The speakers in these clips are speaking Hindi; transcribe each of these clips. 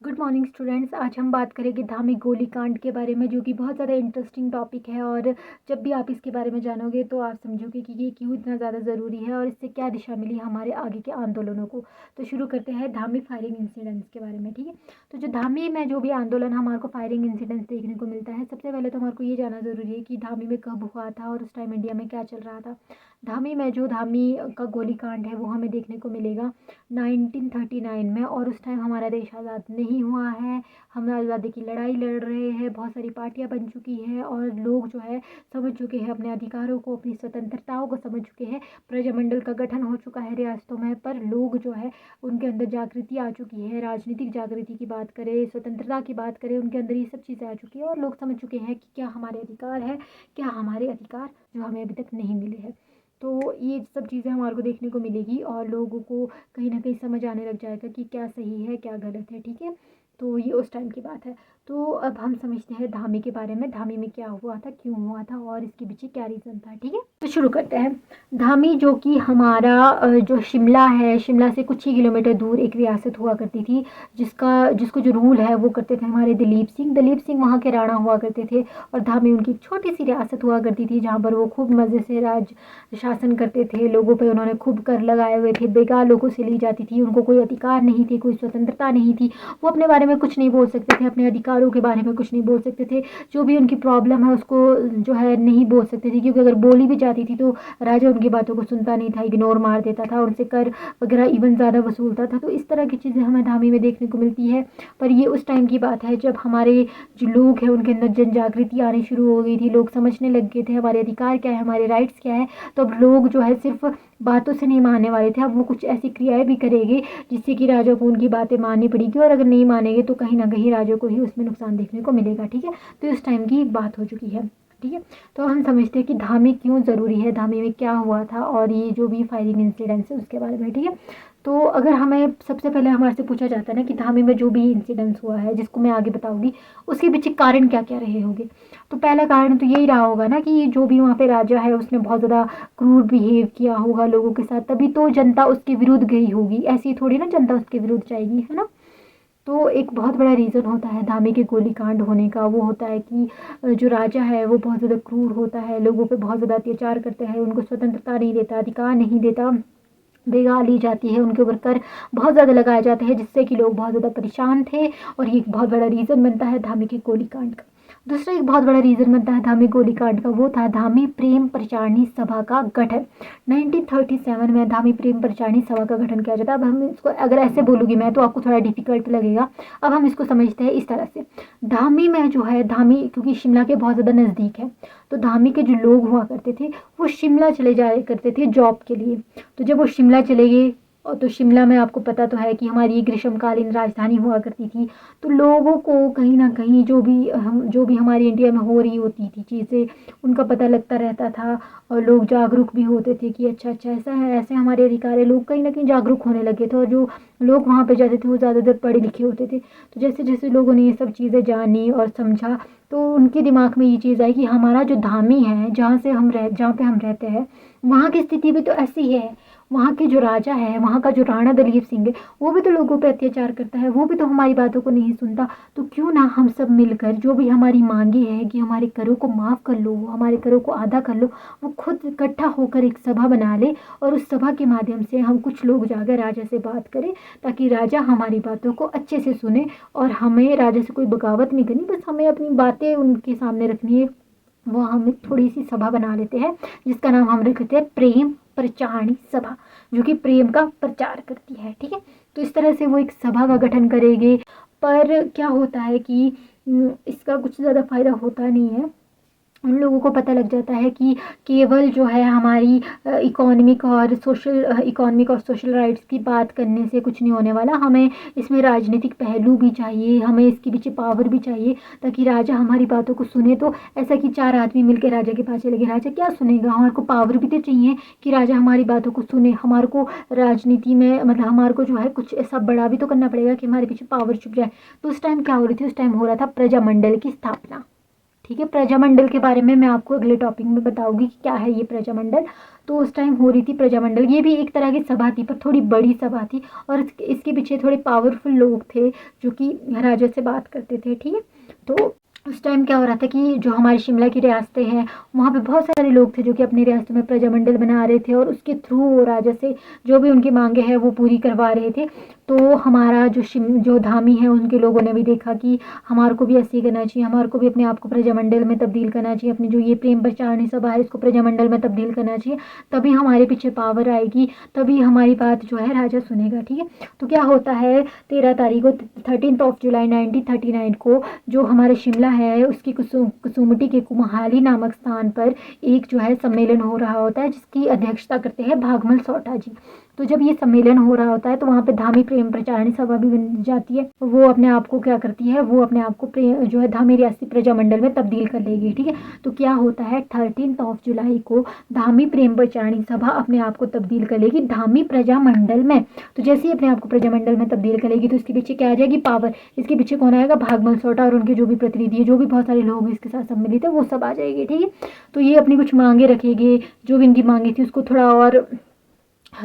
Good morning students. आज हम बात करेंगे धामी गोलीकांड के बारे में, जो कि बहुत ज़्यादा इंटरेस्टिंग टॉपिक है। और जब भी आप इसके बारे में जानोगे तो आप समझोगे कि ये क्यों इतना ज़्यादा ज़रूरी है और इससे क्या दिशा मिली हमारे आगे के आंदोलनों को। तो शुरू करते हैं धामी फायरिंग इंसिडेंट्स के बारे में। ठीक है, तो जो धामी में जो भी आंदोलन हमारे को फायरिंग इंसिडेंट्स देखने को मिलता है, सबसे पहले तो हमारे को ये जानना ज़रूरी है कि धामी में कब हुआ था और उस टाइम इंडिया में क्या चल रहा था। धामी में जो धामी का गोलीकांड है वो हमें देखने को मिलेगा 1939 में, और उस टाइम हमारा देश आज़ाद नहीं हुआ है। हम आज़ादी की लड़ाई लड़ रहे हैं, बहुत सारी पार्टियां बन चुकी हैं और लोग जो है समझ चुके हैं अपने अधिकारों को, अपनी स्वतंत्रताओं को समझ चुके हैं। प्रजामंडल का गठन हो चुका है रियासतों में, पर लोग जो है उनके अंदर जागृति आ चुकी है। राजनीतिक जागृति की बात करें, स्वतंत्रता की बात करें, उनके अंदर ये सब चीज़ें आ चुकी है और लोग समझ चुके हैं कि क्या हमारे अधिकार है, क्या हमारे अधिकार जो हमें अभी तक नहीं मिले हैं। तो ये सब चीज़ें हमारे को देखने को मिलेगी और लोगों को कहीं ना कहीं समझ आने लग जाएगा कि क्या सही है क्या गलत है। ठीक है, तो ये उस टाइम की बात है। तो अब हम समझते हैं धामी के बारे में, धामी में क्या हुआ था, क्यों हुआ था और इसके पीछे क्या रीज़न था। ठीक है, तो शुरू करते हैं। धामी जो कि हमारा जो शिमला है, शिमला से कुछ ही किलोमीटर दूर एक रियासत हुआ करती थी, जिसको जो रूल है वो करते थे हमारे दलीप सिंह वहाँ के राणा हुआ करते थे। और धामी उनकी छोटी सी रियासत हुआ करती थी जहाँ पर वो खूब मज़े से राज शासन करते थे। लोगों पे उन्होंने खूब कर लगाए हुए थे, बेकार लोगों से ली जाती थी, उनको कोई अधिकार नहीं थे, कोई स्वतंत्रता नहीं थी। वो अपने बारे में कुछ नहीं बोल सकते थे, अपने अधिकारों के बारे में कुछ नहीं बोल सकते थे। जो भी उनकी प्रॉब्लम है उसको जो है नहीं बोल सकते थे, क्योंकि अगर बोली भी जाती थी तो राजा उनकी बातों को सुनता नहीं था, इग्नोर मार देता था, उनसे कर वगैरह इवन ज़्यादा वसूलता था। तो इस तरह की चीज़ें हमें धामी में देखने को मिलती है। पर ये उस टाइम की बात है जब हमारे जो लोग हैं उनके अंदर जन जागृति आनी शुरू हो गई थी, लोग समझने लग गए थे हमारे अधिकार क्या है, हमारे राइट्स क्या है। तो अब लोग जो है सिर्फ बातों से नहीं मानने वाले थे, अब वो कुछ ऐसी क्रियाएं भी करेंगे जिससे कि राजा को उनकी बातें माननी पड़ेगी, और अगर नहीं मानेंगे तो कहीं ना कहीं राजा को ही उसमें नुकसान देखने को मिलेगा। ठीक है, तो इस टाइम की बात हो चुकी है। ठीक है, तो हम समझते हैं कि धामी क्यों ज़रूरी है, धामी में क्या हुआ था और ये जो भी फायरिंग इंसिडेंट्स है उसके बारे में। ठीक है, तो अगर हमें सबसे पहले हमारे से पूछा जाता है ना कि धामी में जो भी इंसिडेंट्स हुआ है, जिसको मैं आगे बताऊंगी, उसके पीछे कारण क्या क्या रहे होंगे। तो पहला कारण तो यही रहा होगा ना कि जो भी वहाँ पे राजा है उसने बहुत ज़्यादा क्रूर बिहेव किया होगा लोगों के साथ, तभी तो जनता उसके विरुद्ध गई होगी। ऐसी थोड़ी ना जनता उसके विरुद्ध जाएगी, है ना। तो एक बहुत बड़ा रीज़न होता है धामी के गोलीकांड होने का, वो होता है कि जो राजा है वो बहुत ज़्यादा क्रूर होता है, लोगों पे बहुत ज़्यादा अत्याचार करता है, उनको स्वतंत्रता नहीं देता, अधिकार नहीं देता, बेगा ली जाती है, उनके ऊपर कर बहुत ज़्यादा लगाए जाते हैं, जिससे कि लोग बहुत ज़्यादा परेशान थे। और ये एक बहुत बड़ा रीज़न बनता है धामी के गोलीकांड का। दूसरा एक बहुत बड़ा रीज़न बनता है धामी गोलीकांड का, वो था धामी प्रेम प्रचारणी सभा का गठन। 1937 में धामी प्रेम प्रचारणी सभा का गठन किया जाता है। अब हम इसको अगर ऐसे बोलूँगी मैं तो आपको थोड़ा डिफिकल्ट लगेगा। अब हम इसको समझते हैं इस तरह से। धामी में जो है, धामी क्योंकि शिमला के बहुत ज़्यादा नज़दीक है, तो धामी के जो लोग हुआ करते थे वो शिमला चले जाया करते थे जॉब के लिए। तो जब वो शिमला चले गए, और तो शिमला में आपको पता तो है कि हमारी ग्रीष्मकालीन राजधानी हुआ करती थी, तो लोगों को कहीं ना कहीं जो भी हमारी इंडिया में हो रही होती थी चीज़ें, उनका पता लगता रहता था। और लोग जागरूक भी होते थे कि अच्छा अच्छा ऐसा है, ऐसे हमारे अधिकार है। लोग कहीं ना कहीं जागरूक होने लगे थे, और जो लोग वहाँ पे जाते थे वो ज़्यादातर पढ़े लिखे होते थे। तो जैसे जैसे लोगों ने ये सब चीज़ें जानी और समझा, तो उनके दिमाग में ये चीज़ आई कि हमारा जो धामी है, जहाँ पे हम रहते हैं, वहाँ की स्थिति भी तो ऐसी है। वहाँ के जो राजा है, वहाँ का जो राणा दलीप सिंह है, वो भी तो लोगों पे अत्याचार करता है, वो भी तो हमारी बातों को नहीं सुनता। तो क्यों ना हम सब मिलकर जो भी हमारी मांगे हैं कि हमारे करों को माफ़ कर लो, हमारे करों को आधा कर लो, वो खुद इकट्ठा होकर एक सभा बना ले, और उस सभा के माध्यम से हम कुछ लोग जाकर राजा से बात करें, ताकि राजा हमारी बातों को अच्छे से सुने। और हमें राजा से कोई बगावत नहीं करनी, बस हमें अपनी बातें उनके सामने रखनी है। वो हम एक थोड़ी सी सभा बना लेते हैं, जिसका नाम हम रखते हैं प्रेम प्रचारणी सभा, जो कि प्रेम का प्रचार करती है। ठीक है, तो इस तरह से वो एक सभा का गठन करेंगे। पर क्या होता है कि इसका कुछ ज़्यादा फायदा होता नहीं है। उन लोगों को पता लग जाता है कि केवल जो है हमारी इकोनॉमिक और सोशल राइट्स की बात करने से कुछ नहीं होने वाला, हमें इसमें राजनीतिक पहलू भी चाहिए, हमें इसके पीछे पावर भी चाहिए, ताकि राजा हमारी बातों को सुने। तो ऐसा कि चार आदमी मिलकर राजा के पास चले गए, राजा क्या सुनेगा, हमारे को पावर भी तो चाहिए कि राजा हमारी बातों को सुने। हमारे को राजनीति में मतलब हमारे को जो है कुछ ऐसा बड़ा भी तो करना पड़ेगा कि हमारे पीछे पावर छुप जाए। तो उस टाइम क्या हो रही थी, उस टाइम हो रहा था प्रजामंडल की स्थापना। ठीक है, प्रजामंडल के बारे में मैं आपको अगले टॉपिक में बताऊंगी कि क्या है ये प्रजामंडल। तो उस टाइम हो रही थी प्रजामंडल, ये भी एक तरह की सभा थी पर थोड़ी बड़ी सभा थी, और इसके पीछे थोड़े पावरफुल लोग थे जो कि राजा से बात करते थे, ठीक है। तो उस टाइम क्या हो रहा था कि जो हमारी शिमला की रियासतें हैं वहाँ पे बहुत सारे लोग थे जो कि अपनी रियासतों में प्रजामंडल बना रहे थे, और उसके थ्रू वो राजा से जो भी उनकी मांगे हैं वो पूरी करवा रहे थे। तो हमारा जो धामी है उनके लोगों ने भी देखा कि हमारे को भी ऐसे ही करना चाहिए, हमारे को भी अपने आप को प्रजामंडल में तब्दील करना चाहिए, अपनी जो ये प्रेम प्रचारणी सभा है इसको प्रजामंडल में तब्दील करना चाहिए, तभी हमारे पीछे पावर आएगी, तभी हमारी बात जो है राजा सुनेगा, ठीक है। तो क्या होता है 13 तारीख को 13 जुलाई 1939 को जो हमारे शिमला है उसकी कुसुमटी के कुम्हाली नामक स्थान पर एक जो है सम्मेलन हो रहा होता है, जिसकी अध्यक्षता करते हैं भागमल सौटा जी। तो जब ये सम्मेलन हो रहा होता है तो वहाँ पे धामी प्रेम प्रचारणी सभा भी बन जाती है, वो अपने आप को क्या करती है, वो अपने आप को जो है धामी रियासती प्रजामंडल में तब्दील कर लेगी, ठीक है। तो क्या होता है 13 जुलाई को धामी प्रेम प्रचारणी सभा अपने आप को तब्दील कर लेगी धामी प्रजामंडल में। तो जैसे ही अपने आप को प्रजामंडल में तब्दील करेगी तो इसके पीछे क्या आ जाएगी, पावर। इसके पीछे कौन आएगा, भागमल सौटा और उनके जो भी प्रतिनिधि है, जो भी बहुत सारे लोग इसके साथ सम्मिलित है, वो सब आ जाएंगे, ठीक है। तो ये अपनी कुछ मांगे रखेंगे, जो भी इनकी मांगे थी उसको थोड़ा और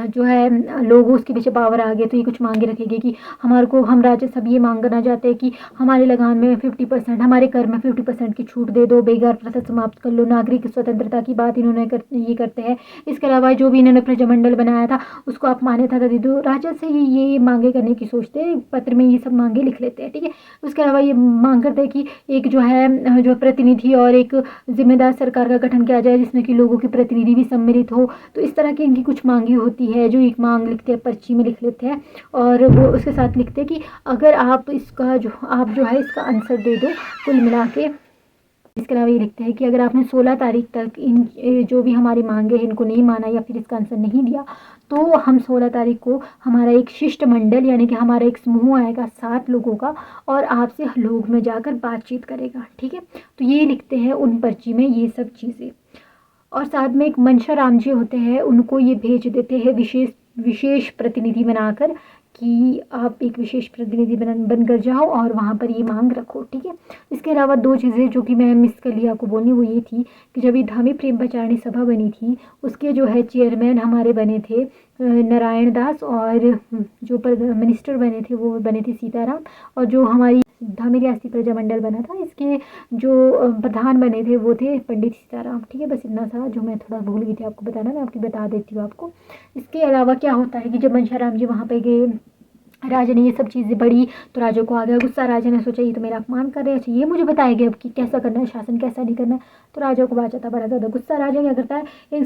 जो है लोग उसके पीछे पावर आ गए, तो ये कुछ मांगे रखेंगे कि हमारे को, हम राज्य सब ये मांग करना चाहते हैं कि हमारे लगान में 50%, हमारे कर में 50% की छूट दे दो, बेगार प्रथा समाप्त कर लो, नागरिक स्वतंत्रता की बात इन्होंने ये करते हैं। इसके अलावा जो भी इन्होंने प्रजामंडल बनाया था उसको आप मान्यता दे दो, राजा से ही ये मांगे करने की सोचते हैं, पत्र में ये सब मांगे लिख लेते हैं, ठीक है। उसके अलावा ये मांग करते हैं कि एक जो है जो प्रतिनिधि और एक जिम्मेदार सरकार का गठन किया जाए जिसमें कि लोगों के प्रतिनिधि भी सम्मिलित हो। तो इस तरह की इनकी कुछ मांगी होती है, जो एक मांग लिखते हैं, पर्ची में लिख लेते हैं, और वो उसके साथ लिखते हैं कि अगर आप जो है इसका आंसर दे दो कुल मिला के। इसके अलावा ये लिखते हैं कि अगर आपने 16 तारीख तक इन जो भी हमारी मांगे हैं इनको नहीं माना या फिर इसका आंसर नहीं दिया, तो हम 16 तारीख को हमारा एक शिष्टमंडल यानी कि हमारा एक समूह आएगा 7 लोगों का, और आपसे लोग में जाकर बातचीत करेगा, ठीक है। तो ये लिखते हैं उन पर्ची में ये सब चीज़ें, और साथ में एक मनशा राम जी होते हैं, उनको ये भेज देते हैं विशेष प्रतिनिधि बनाकर कि आप एक विशेष प्रतिनिधि बनकर जाओ और वहाँ पर ये मांग रखो, ठीक है। इसके अलावा 2 चीज़ें जो कि मैं मिस कर लिया आपको बोलनी, वो ये थी कि जब ये धामी प्रेम प्रचारणी सभा बनी थी उसके जो है चेयरमैन हमारे बने थे नारायण दास, और जो मिनिस्टर बने थे वो बने थे सीताराम, और जो हमारी धामी रियासती प्रजामंडल बना था इसके जो प्रधान बने थे वो थे पंडित सीताराम, ठीक है। बस इतना था जो मैं थोड़ा भूल गई थी आपको बताना, मैं आपकी बता देती हूँ आपको। इसके अलावा क्या होता है कि जब मनशाराम जी वहाँ पे गए, राजा ने ये सब चीज़ें पढ़ी तो राजा को आ गया गुस्सा, राजा ने सोचा ये तो मेरा अपमान कर रहे हैं, अच्छा ये मुझे बताएगा अब कि कैसा करना है शासन, कैसा नहीं करना है। तो राजा को बात आता बड़ा ज़्यादा गुस्सा, राजा क्या करता है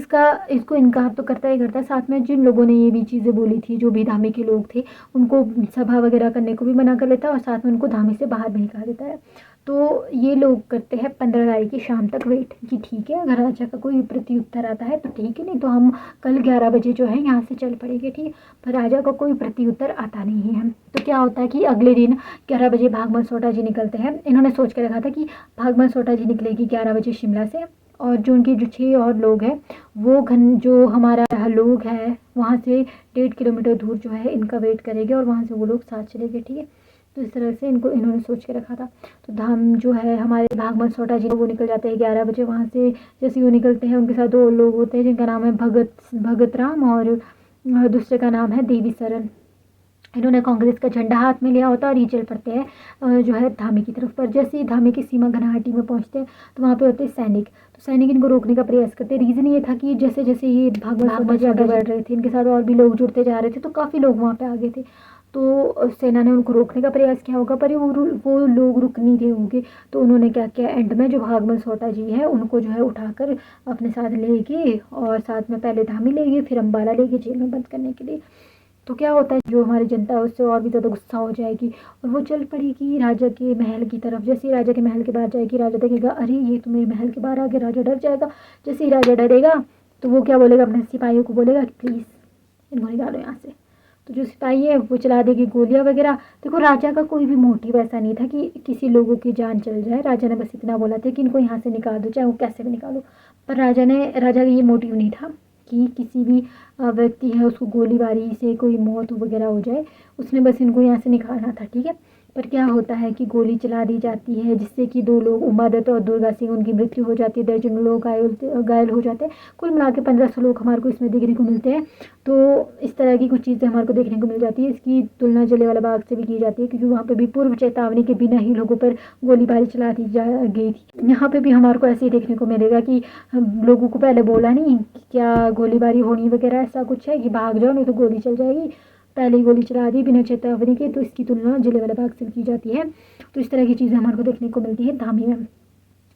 इसको इनकार तो करता ही करता है, साथ में जिन लोगों ने ये भी चीज़ें बोली थी, जो भी धामी के लोग थे, उनको सभा वगैरह करने को भी मना कर लेता है, और साथ में उनको धामी से बाहर भी निकाल देता है। तो ये लोग करते हैं 15 तारीख की शाम तक वेट कि ठीक है, अगर राजा का कोई प्रत्युत्तर आता है तो ठीक है, नहीं तो हम कल 11 बजे जो है यहाँ से चल पड़ेंगे, ठीक है। पर राजा का कोई प्रत्युत्तर आता नहीं है। तो क्या होता है कि अगले दिन 11 बजे भागमल सौटा जी निकलते हैं। इन्होंने सोच के रखा था कि भागमल सौटा जी निकलेगी 11 बजे शिमला से, और जो उनके जो 6 और लोग हैं वो जो हमारा लोग है वहाँ से 1.5 किलोमीटर दूर जो है इनका वेट करेंगे, और वहाँ से वो लोग साथ चलेंगे, ठीक है। तो इस तरह से इन्होंने सोच के रखा था। तो धाम जो है हमारे भागमल सौटा जी वो निकल जाते हैं 11 बजे वहाँ से। जैसे वो निकलते हैं उनके साथ 2 लोग होते हैं जिनका नाम है भगत राम, और दूसरे का नाम है देवी सरन। इन्होंने कांग्रेस का झंडा हाथ में लिया होता है और ये चल पड़ते हैं जो है धामी की तरफ। पर जैसे ही धामी की सीमा घनाहटी में पहुंचते हैं तो वहाँ पे होते हैं सैनिक। तो सैनिक इनको रोकने का प्रयास करते हैं। रीज़न ये था कि जैसे जैसे ये भागवत आगे बढ़ रहे थे, इनके साथ और भी लोग जुड़ते जा रहे थे, तो काफ़ी लोग वहाँ पे आ गए थे। तो सेना ने उनको रोकने का प्रयास किया होगा, पर वो लोग रुक नहीं रहे होंगे। तो उन्होंने क्या किया, एंड में जो भागमल सौटा जी है उनको जो है उठाकर अपने साथ ले गए, और साथ में पहले धामी ले गए, फिर अम्बाला ले गए जेल में बंद करने के लिए। तो क्या होता है, जो हमारी जनता है उससे और भी ज़्यादा गुस्सा हो जाएगी, और वो चल पड़ेगी राजा के महल की तरफ। जैसे ही राजा के महल के बाहर जाएगी, राजा देखेगा अरे ये तो मेरे महल के बाहर आ गया, राजा डर जाएगा। जैसे ही राजा डरेगा तो वो क्या बोलेगा, अपने सिपाहियों को बोलेगा कि प्लीज़ इनको निकालो यहाँ से। तो जो सिपाही है वो चला देगी गोलियां वगैरह। देखो राजा का कोई भी मोटिव ऐसा नहीं था कि किसी लोगों की जान चल जाए। राजा ने बस इतना बोला था कि इनको यहाँ से निकाल दो, चाहे वो कैसे भी निकालो। पर राजा का ये मोटिव नहीं था कि किसी भी व्यक्ति है उसको गोलीबारी से कोई मौत वगैरह हो जाए। उसने बस इनको यहाँ से निकालना था, ठीक है। पर क्या होता है कि गोली चला दी जाती है जिससे कि 2 लोग उमा दत्त और दुर्गा सिंह उनकी मृत्यु हो जाती है, दर्जनों लोग घायल हो जाते हैं। कुल मिला के 1500 लोग हमारे को इसमें देखने को मिलते हैं। तो इस तरह की कुछ चीज़ें हमारे को देखने को मिल जाती है। इसकी तुलना जलियांवाला बाग से भी की जाती है क्योंकि वहाँ पे भी पूर्व चेतावनी के बिना ही लोगों पर गोलीबारी चला दी गई थी। यहाँ पे भी हमारे को ऐसे ही देखने को मिलेगा कि लोगों को पहले बोला नहीं कि क्या गोलीबारी होनी वगैरह ऐसा कुछ है कि भाग जाओ नहीं तो गोली चल जाएगी, पहले ही गोली चला दी बिना चेतावनी के। तो इसकी तुलना जलियांवाला बाग से की जाती है। तो इस तरह की चीज़ें हमारे को देखने को मिलती है धामी में।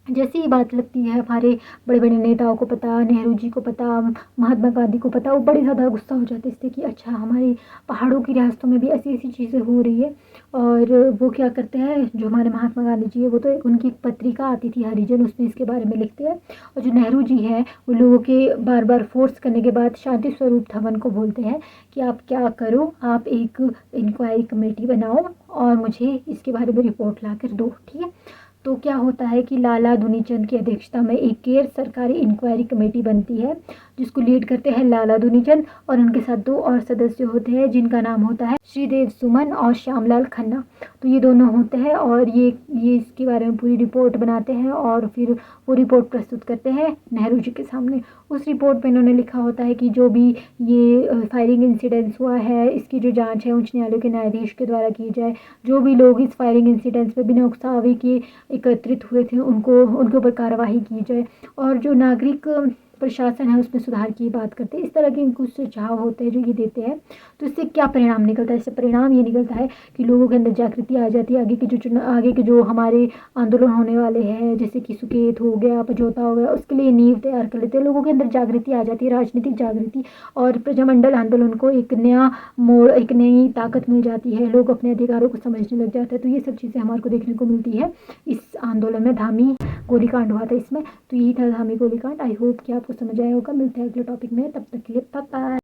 जैसे ही बात लगती है हमारे बड़े बड़े नेताओं को पता, नेहरू जी को पता, महात्मा गांधी को पता, वो बड़े ज़्यादा गुस्सा हो जाते हैं इससे कि अच्छा हमारी पहाड़ों की रियासतों में भी ऐसी ऐसी चीज़ें हो रही है। और वो क्या करते हैं, जो हमारे महात्मा गांधी जी है वो तो उनकी एक पत्रिका आती थी हरिजन, उसमें इसके बारे में लिखते हैं। और जो नेहरू जी हैं वो लोगों के बार बार फोर्स करने के बाद शांति स्वरूप धवन को बोलते हैं कि आप क्या करो, आप एक इंक्वायरी कमेटी बनाओ और मुझे इसके बारे में रिपोर्ट ला कर दो, ठीक है। तो क्या होता है कि लाला दुनीचंद की अध्यक्षता में एक गैर सरकारी इंक्वायरी कमेटी बनती है जिसको लीड करते हैं लाला दुनीचंद, और उनके साथ 2 और सदस्य होते हैं जिनका नाम होता है श्रीदेव सुमन और श्यामलाल खन्ना। तो ये दोनों होते हैं और ये इसके बारे में पूरी रिपोर्ट बनाते हैं और फिर वो रिपोर्ट प्रस्तुत करते हैं नेहरू जी के सामने। उस रिपोर्ट में इन्होंने लिखा होता है कि जो भी ये फायरिंग इंसिडेंट्स हुआ है इसकी जो जांच है उच्च न्यायालय के न्यायाधीश के द्वारा की जाए। जो भी लोग इस फायरिंग इंसिडेंट्स में बिना उकसावे के एकत्रित हुए थे उनके ऊपर कार्रवाई की जाए। और जो नागरिक प्रशासन है उसमें सुधार की बात करते हैं। इस तरह के कुछ सुझाव होते हैं जो ये देते हैं। तो इससे क्या परिणाम निकलता है? इससे परिणाम ये निकलता है कि लोगों के अंदर जागृति आ जाती है। आगे के जो हमारे आंदोलन होने वाले हैं जैसे कि सुकेत हो गया, पजोता हो गया, उसके लिए नींव तैयार कर लेते हैं। लोगों के अंदर जागृति आ जाती है, राजनीतिक जागृति, और प्रजामंडल आंदोलन को एक नया मोड़, एक नई ताकत मिल जाती है। लोग अपने अधिकारों को समझने लग जाते हैं। तो ये सब चीज़ें हमारे को देखने को मिलती है इस आंदोलन में। धामी गोलीकांड हुआ था इसमें। तो यही था धामी गोलीकांड। आई होप कि आपको समझ आया होगा। मिलते हैं अगले टॉपिक में, तब तक के लिए बाय बाय।